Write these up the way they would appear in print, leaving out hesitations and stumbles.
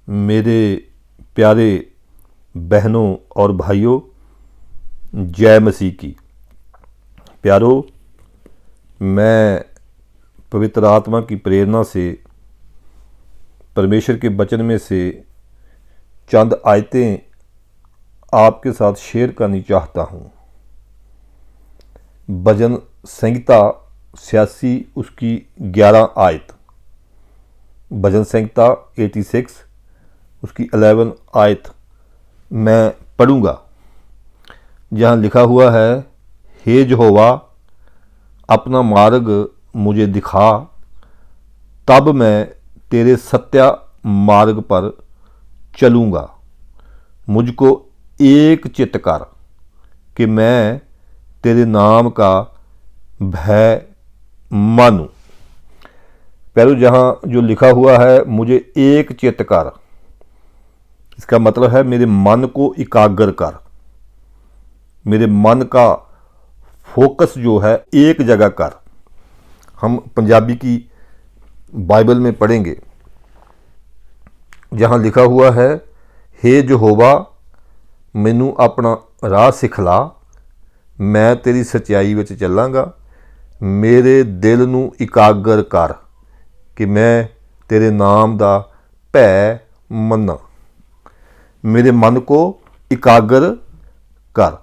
मेरे प्यारे बहनों और भाइयों, जय मसीह की। प्यारो, मैं पवित्र आत्मा की प्रेरणा से परमेश्वर के वचन में से चंद आयतें आपके साथ शेयर करनी चाहता हूँ। भजन संहिता 86 उसकी 11 आयत, भजन संहिता 86 उसकी 11 आयत मैं पढ़ूँगा, जहाँ लिखा हुआ है, हे यहोवा अपना मार्ग मुझे दिखा, तब मैं तेरे सत्य मार्ग पर चलूँगा। मुझको एक चित्त कर कि मैं तेरे नाम का भय मानूं। पहले जहाँ जो लिखा हुआ है, मुझे एक चित्त कर, इसका मतलब है मेरे मन को एकाग्र कर, मेरे मन का फोकस जो है एक जगह कर। हम पंजाबी की बाइबल में पढ़ेंगे, जहाँ लिखा हुआ है, हे यहोवा मैनू अपना राह सिखला, मैं तेरी सच्चाई विच चलांगा। मेरे दिल नू एकाग्र कर कि मैं तेरे नाम दा भय मन्ना। मेरे मन को एकाग्र कर।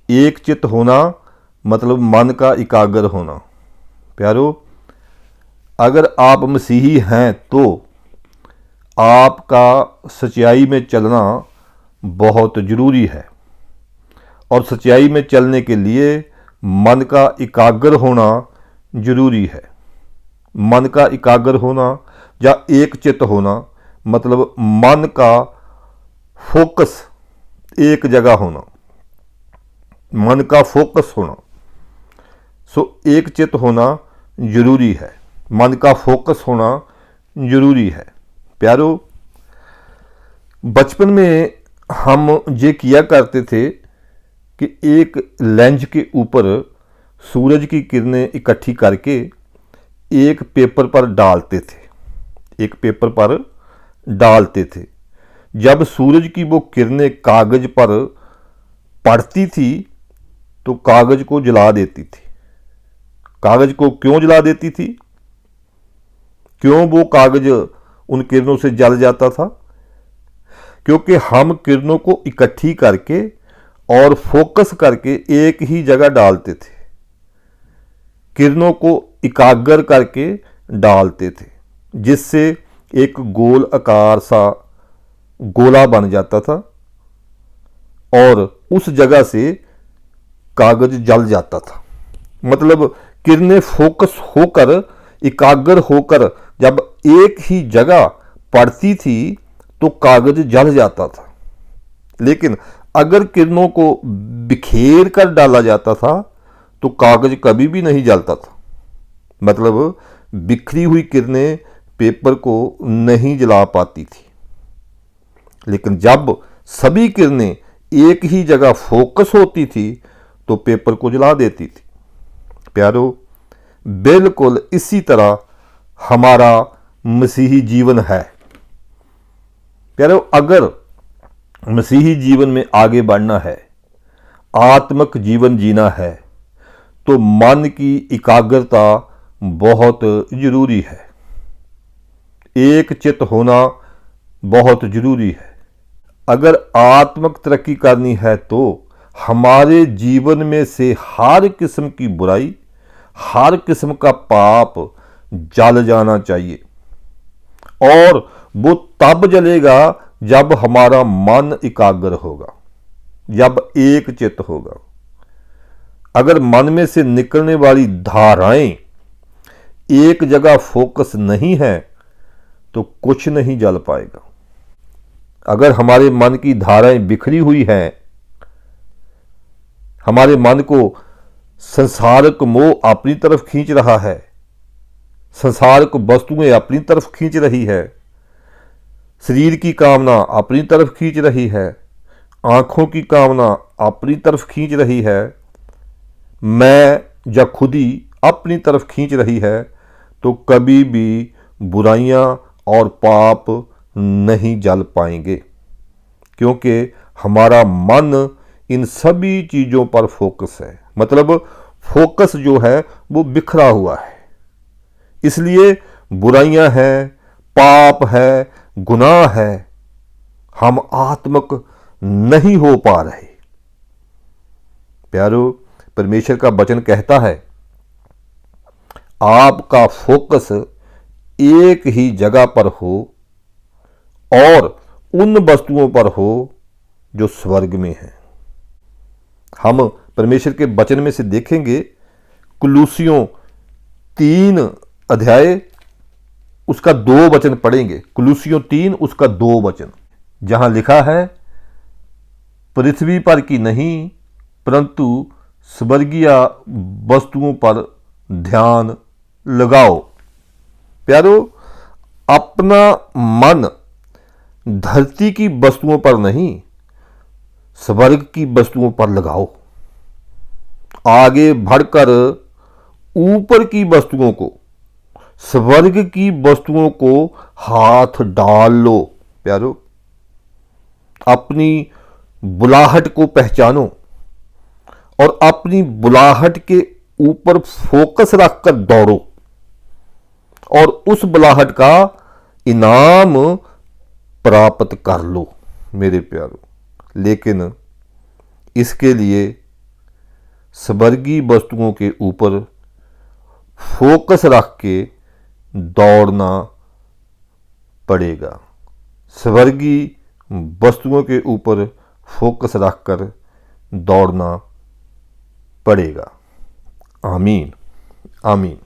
एक चित्त होना मतलब मन का एकाग्र होना। प्यारो, अगर आप मसीही हैं तो आपका सच्चाई में चलना बहुत ज़रूरी है, और सच्चाई में चलने के लिए मन का एकाग्र होना ज़रूरी है। मन का एकाग्र होना या एक चित्त होना मतलब मन का फोकस एक जगह होना, मन का फोकस होना। एक चित्त होना ज़रूरी है, मन का फोकस होना ज़रूरी है। प्यारो, बचपन में हम ये किया करते थे कि एक लेंस के ऊपर सूरज की किरणें इकट्ठी करके एक पेपर पर डालते थे, एक पेपर पर डालते थे। जब सूरज की वो किरणें कागज़ पर पड़ती थी तो कागज़ को जला देती थी। कागज़ को क्यों जला देती थी? क्यों वो कागज़ उन किरणों से जल जाता था? क्योंकि हम किरणों को इकट्ठी करके और फोकस करके एक ही जगह डालते थे, किरणों को एकाग्र करके डालते थे, जिससे एक गोल आकार सा गोला बन जाता था और उस जगह से कागज जल जाता था। मतलब किरणें फोकस होकर, एकाग्र होकर जब एक ही जगह पड़ती थी तो कागज जल जाता था। लेकिन अगर किरणों को बिखेर कर डाला जाता था तो कागज कभी भी नहीं जलता था। मतलब बिखरी हुई किरणें पेपर को नहीं जला पाती थी। लेकिन जब सभी किरणें एक ही जगह फोकस होती थी तो पेपर को जला देती थी। प्यारो, बिल्कुल इसी तरह हमारा मसीही जीवन है। प्यारो, अगर मसीही जीवन में आगे बढ़ना है, आत्मिक जीवन जीना है, तो मन की एकाग्रता बहुत ज़रूरी है। एक चित्त होना बहुत ज़रूरी है। अगर आत्मिक तरक्की करनी है तो हमारे जीवन में से हर किस्म की बुराई, हर किस्म का पाप जल जाना चाहिए, और वो तब जलेगा जब हमारा मन एकाग्र होगा, जब एक चित्त होगा। अगर मन में से निकलने वाली धाराएं एक जगह फोकस नहीं है तो कुछ नहीं जल पाएगा। अगर हमारे मन की धाराएं बिखरी हुई हैं, हमारे मन को संसारिक मोह अपनी तरफ खींच रहा है, संसारिक वस्तुएं अपनी तरफ खींच रही है, शरीर की कामना अपनी तरफ खींच रही है, आंखों की कामना अपनी तरफ खींच रही है, मैं या खुदी अपनी तरफ खींच रही है, तो कभी भी बुराइयां और पाप नहीं जल पाएंगे, क्योंकि हमारा मन इन सभी चीज़ों पर फोकस है। मतलब फोकस जो है वो बिखरा हुआ है, इसलिए बुराइयां हैं, पाप है, गुनाह है, हम आत्मक नहीं हो पा रहे। प्यारो, परमेश्वर का वचन कहता है आपका फोकस एक ही जगह पर हो और उन वस्तुओं पर हो जो स्वर्ग में है। हम परमेश्वर के वचन में से देखेंगे, कुलूसियों 3 अध्याय उसका 2 वचन पढ़ेंगे। कुलूसियों 3 उसका 2 वचन, जहां लिखा है पृथ्वी पर की नहीं परंतु स्वर्गीय वस्तुओं पर ध्यान लगाओ। प्यारो, अपना मन धरती की वस्तुओं पर नहीं, स्वर्ग की वस्तुओं पर लगाओ। आगे बढ़कर ऊपर की वस्तुओं को, स्वर्ग की वस्तुओं को हाथ डाल लो। प्यारो, अपनी बुलाहट को पहचानो और अपनी बुलाहट के ऊपर फोकस रखकर दौड़ो और उस बुलाहट का इनाम प्राप्त कर लो मेरे प्यारो। लेकिन इसके लिए स्वर्गीय वस्तुओं के ऊपर फोकस रख के दौड़ना पड़ेगा। स्वर्गीय वस्तुओं के ऊपर फोकस रखकर दौड़ना पड़ेगा। आमीन, आमीन।